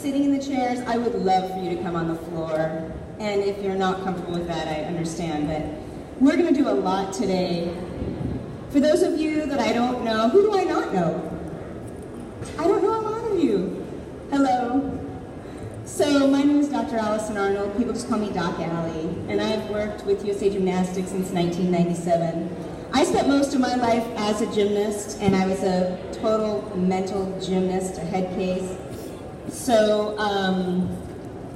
sitting in the chairs, I would love for you to come on the floor. And if you're not comfortable with that, I understand. But we're going to do a lot today. For those of you that I don't know, who do I not know? I don't know a lot of you. Hello. So my name is Dr. Allison Arnold. People just call me Doc Allie. And I've worked with USA Gymnastics since 1997. I spent most of my life as a gymnast, and I was a total mental gymnast, a head case. So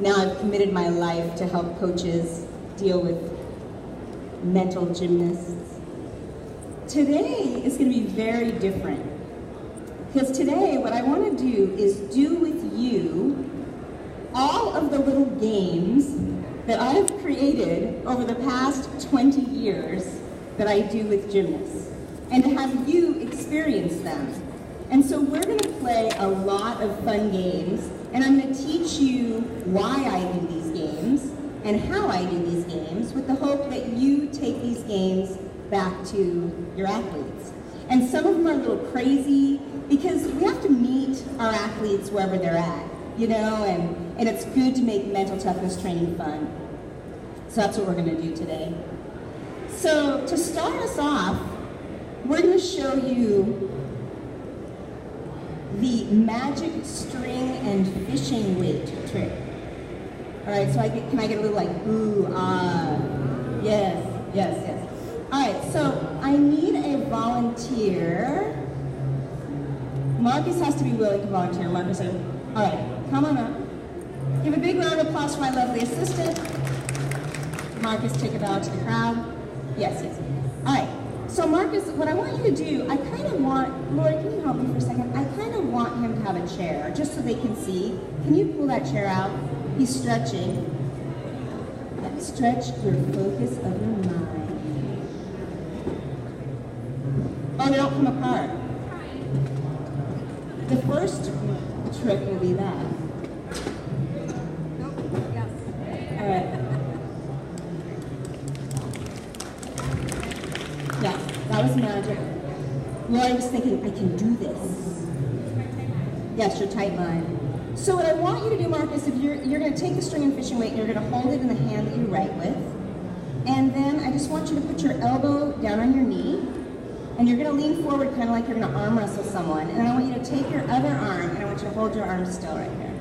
now I've committed my life to help coaches deal with mental gymnasts. Today is going to be very different. Because today what I want to do is do with you all of the little games that I've created over the past 20 years that I do with gymnasts, and to have you experience them. And so we're going to play a lot of fun games, and I'm going to teach you why I do these games and how I do these games, with the hope that you take these games back to your athletes. And some of them are a little crazy, because we have to meet our athletes wherever they're at, you know, and it's good to make mental toughness training fun. So that's what we're going to do today. So to start us off, we're going to show you the magic string and fishing weight trick. All right, so can I get a little like, ooh, ah, yes, yes, yes. All right, so I need a volunteer. Marcus has to be willing to volunteer. Marcus, all right, come on up. Give a big round of applause for my lovely assistant. Marcus, take a bow to the crowd. Yes, yes. All right. So Marcus, what I want you to do, I kind of want, Lori, can you help me for a second? I kind of want him to have a chair, just so they can see. Can you pull that chair out? He's stretching. Stretch your focus of your mind. Oh, they don't come apart. The first trick will be that. All right. Yeah, that was magic. Lori was thinking, I can do this. Yes, your tight line. So what I want you to do, Marcus, if you're going to take the string and fishing weight, and you're going to hold it in the hand that you write with. And then I just want you to put your elbow down on your knee. And you're going to lean forward kind of like you're going to arm wrestle someone. And I want you to take your other arm, and I want you to hold your arm still right here.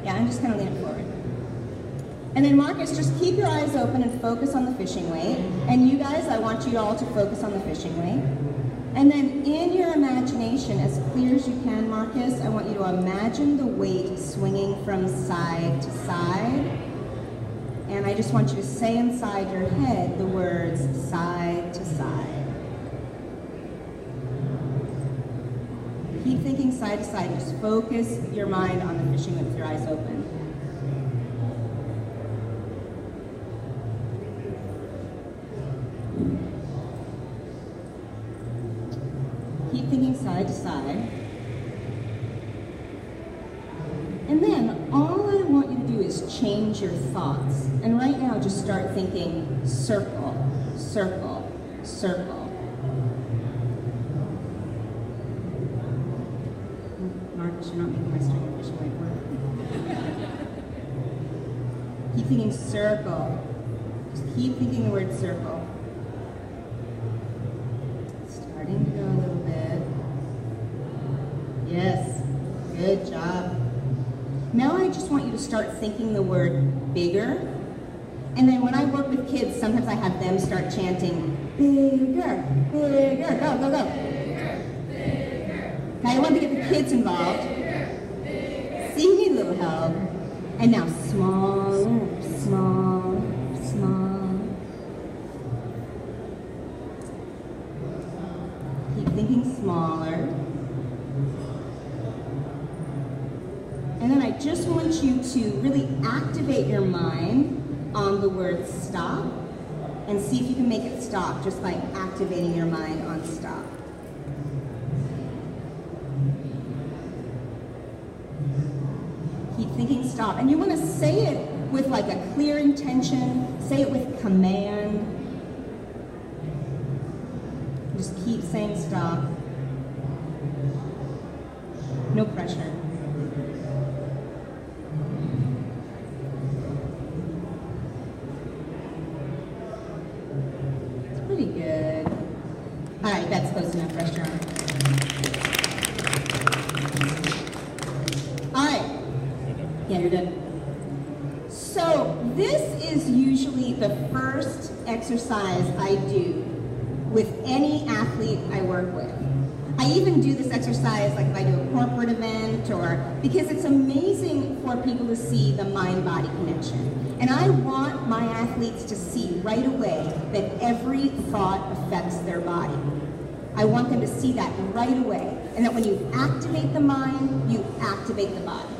Yeah, I'm just going to lean it forward. And then Marcus, just keep your eyes open and focus on the fishing weight. And you guys, I want you all to focus on the fishing weight. And then in your imagination, as clear as you can, Marcus, I want you to imagine the weight swinging from side to side. And I just want you to say inside your head the words side to side. Keep thinking side to side. Just focus your mind on the fishing weight with your eyes open. Keep thinking side to side. And then all I want you to do is change your thoughts. And right now just start thinking circle, circle, circle. Marcus, you're not making my string and fishing weight work. Keep thinking circle. Just keep thinking the word circle. Starting to go a little bit. Yes, good job. Now I just want you to start thinking the word bigger. And then when I work with kids, sometimes I have them start chanting, bigger, bigger, go, go, go. Now I want to get the kids involved. See me, little help. And now smaller, smaller, smaller. Keep thinking smaller. And then I just want you to really activate your mind on the word stop, and see if you can make it stop, just by activating your mind on stop. Keep thinking stop. And you want to say it with like a clear intention, say it with command. Just keep saying stop. No pressure. That's close enough, restaurant. All right. Yeah, you're done. So this is usually the first exercise I do with any athlete I work with. I even do this exercise like if I do a corporate event because it's amazing for people to see the mind-body connection. And I want my athletes to see right away that every thought affects their body. I want them to see that right away. And that when you activate the mind, you activate the body.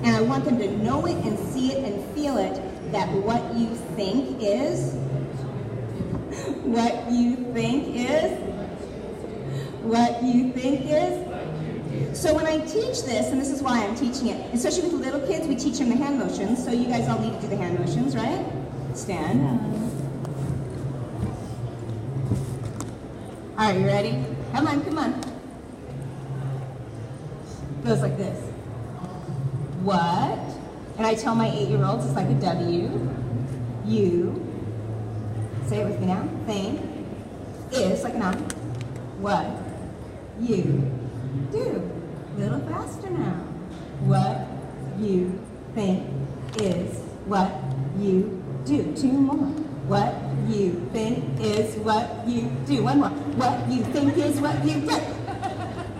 And I want them to know it and see it and feel it, that what you think is, what you think is, what you think is. So when I teach this, and this is why I'm teaching it, especially with little kids, we teach them the hand motions, so you guys all need to do the hand motions, right? Stand. All right, you ready? Come on, come on. Goes like this. What? And I tell my 8-year-olds it's like a W. You. Say it with me now. Think. Is like an I. What? You. Do. A little faster now. What you think is what you do. 2 more. What you think is what you do. 1 more. What you think is what you do.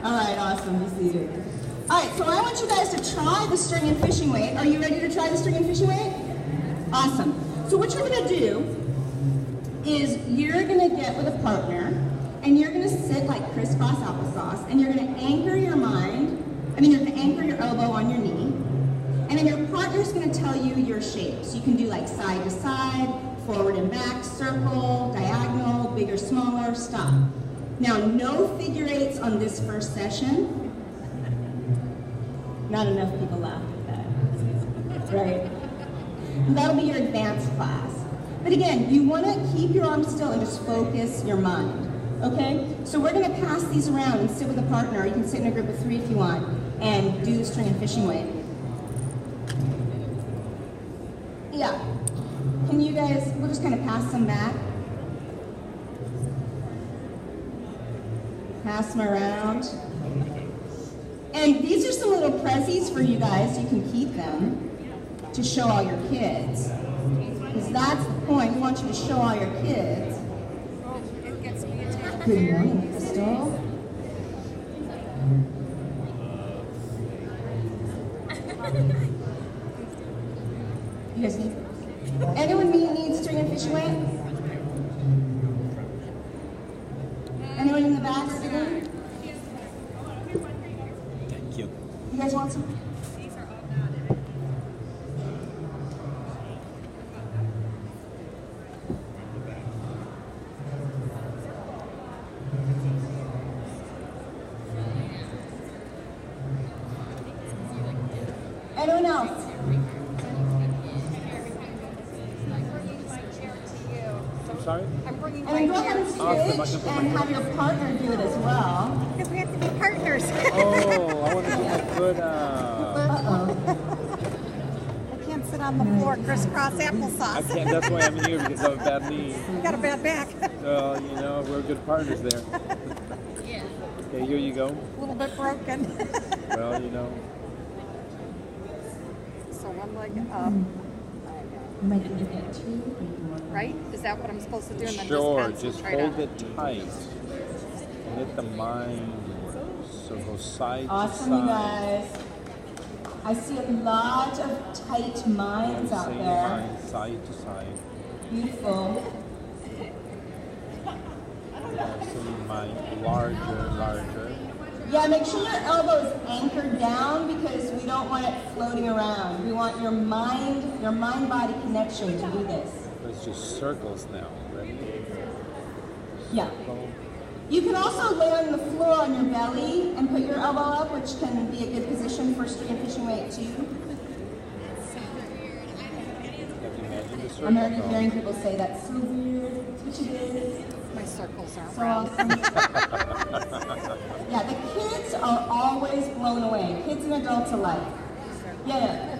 All right, awesome. Be seated. All right, so I want you guys to try the string and fishing weight. Are you ready to try the string and fishing weight? Awesome. So what you're going to do is you're going to get with a partner, and you're going to sit like crisscross applesauce, and you're going to anchor your you're going to anchor your elbow on your knee, and then your partner's going to tell you your shapes. You can do like side to side, forward and back, circle, diagonal, bigger, smaller, stop. Now, no figure eights on this first session. Not enough people laugh at that, right? That'll be your advanced class. But again, you want to keep your arms still and just focus your mind, okay? So we're going to pass these around and sit with a partner. You can sit in a group of 3 if you want and do the string and fishing weight. Yeah. Can you guys, we'll just kind of pass them back. Pass them around. And these are some little prezzies for you guys. You can keep them to show all your kids. Because that's the point. We want you to show all your kids. Good morning, Crystal. You guys need? Anyone need string and fishing weight? Anyone in the back sitting? Thank you. You guys want some? Anyone else? I'm sorry? I'm bringing And then go my ahead and switch and have your partner do it as well. because we have to be partners. Oh, I want to do a good, Uh-oh. I can't sit on the floor crisscross I applesauce. can't, that's why I'm here, because I have a bad knee. You got a bad back. You know, we're good partners there. Okay, here you go. A little bit broken. Well, you know. So one leg up, You might need to get 2. right? Is that what I'm supposed to do? And then Sure, just just concentrate hold on it tight. Let the mind work. So go side Awesome, to you side. guys. I see a lot of tight minds out Same there. mind, side to side. Beautiful. So your mind larger. Yeah, make sure your elbow is anchored down because we don't want it floating around. We want your mind-body connection to do this. It's just circles now. Ready? Yeah. Circle. You can also lay on the floor on your belly and put your elbow up, which can be a good position for string and fishing weight too. Have you imagined the circle? I'm already hearing people say that's so weird, which it is. my circles aren't So round. awesome. Yeah, the kids are always blown away. Kids and adults alike. Yeah.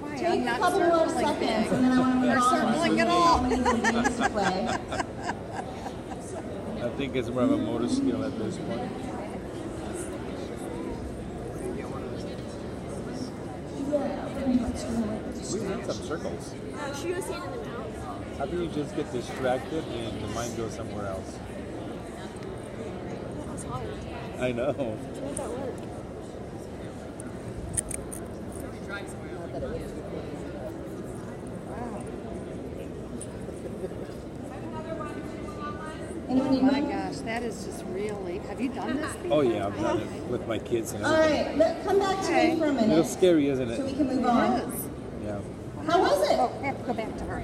why Take I'm a not couple more circling seconds, big. and then I want to move We're on. circling So it we all. have many little games to play. I think it's more of a motor skill at this point. We need some circles. She was handing them out. How do you just get distracted and the mind goes somewhere else? That was hard. I know. To make that work. Anyone Oh need my one? gosh, that is just really. Have you done this before? Oh yeah, I've done it with my kids and All everything. right, come back to me for a A little minute scary, isn't so we it? can move It on. is. Yeah. How was it? Oh, I have to go back to her.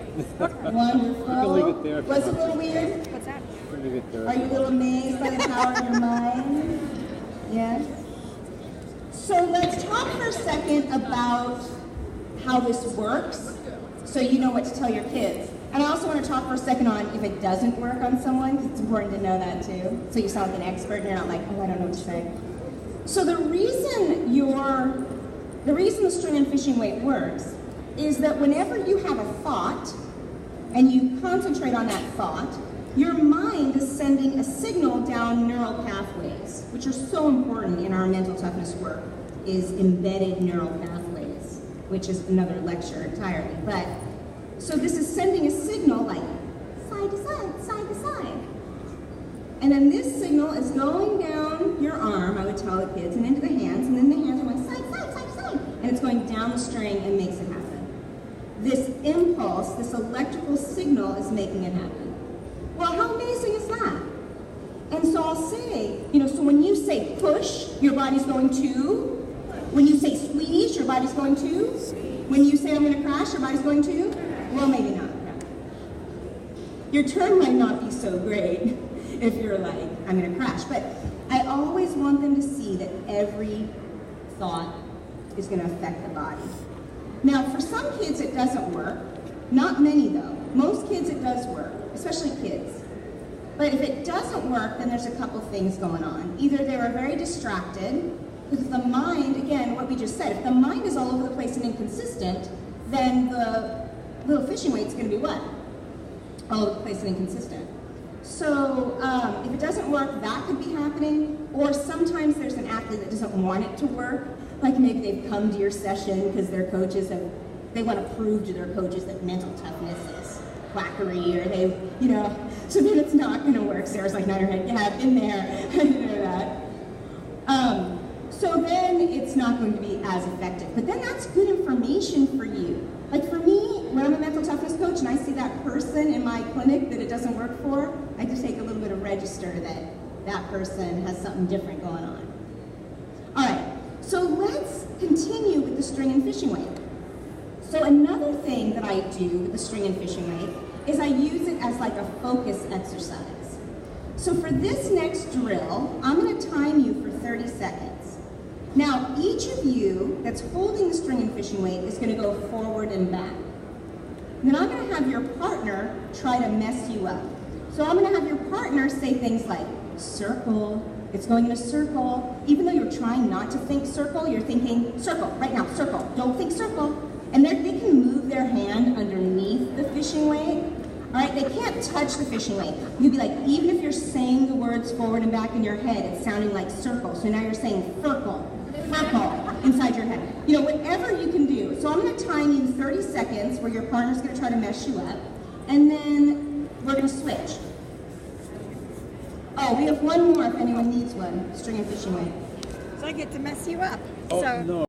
Wonderful. leave it there if you Was it a want little weird? What's that? Leave it there. Are you a little amazed by the power of your mind? Yes? So let's talk for a second about how this works so you know what to tell your kids. And I also want to talk for a second on if it doesn't work on someone, because it's important to know that too. So you sound like an expert and you're not like, oh, I don't know what to say. So the reason the string and fishing weight works is that whenever you have a thought and you concentrate on that thought, your mind is sending a signal down neural pathways, which are so important in our mental toughness work, is embedded neural pathways, which is another lecture entirely. But so this is sending a signal like side to side, side to side. And then this signal is going down your arm, I would tell the kids, and into the hands, and then the hands are going side, side, side, side. And it's going down the string and makes it happen. This impulse, this electrical signal is making it happen. Well, how amazing is that? And so I'll say, so when you say push, your body's going to. When you say squeeze, your body's going to. When you say I'm going to crash, your body's going to. Well, maybe not. Your turn might not be so great if you're like, I'm going to crash. But I always want them to see that every thought is going to affect the body. Now, for some kids, it doesn't work. Not many, though. Most kids, it does work, especially kids. But if it doesn't work, then there's a couple things going on. Either they were very distracted, because if the mind, again, what we just said, if the mind is all over the place and inconsistent, then the little fishing weight's going to be what? All over the place and inconsistent. So if it doesn't work, that could be happening. Or sometimes there's an athlete that doesn't want it to work. Like maybe they've come to your session because their coaches they want to prove to their coaches that mental toughness is quackery, or so then it's not going to work. Sarah's like, nod her head, yeah, I've been there, I know that. So then it's not going to be as effective. But then that's good information for you. Like for me, when I'm a mental toughness coach and I see that person in my clinic that it doesn't work for, I just take a little bit of register that that person has something different going on. All right, so let's continue with the string and fishing weight. So another thing that I do with the string and fishing weight is I use it as like a focus exercise. So for this next drill, I'm going to time you for 30 seconds. Now, each of you that's holding the string and fishing weight is going to go forward and back. And then I'm going to have your partner try to mess you up. So I'm going to have your partner say things like, circle, it's going in a circle. Even though you're trying not to think circle, you're thinking circle, right now, circle, don't think circle. And they can move their hand underneath the fishing weight. All right, they can't touch the fishing weight. You'd be like, even if you're saying the words forward and back in your head, it's sounding like circle. So now you're saying circle inside your head. Whatever you can do. So I'm going to time you 30 seconds where your partner's going to try to mess you up. And then we're going to switch. Oh, we have one more if anyone needs one. String and fishing weight. So I get to mess you up. Oh, So no.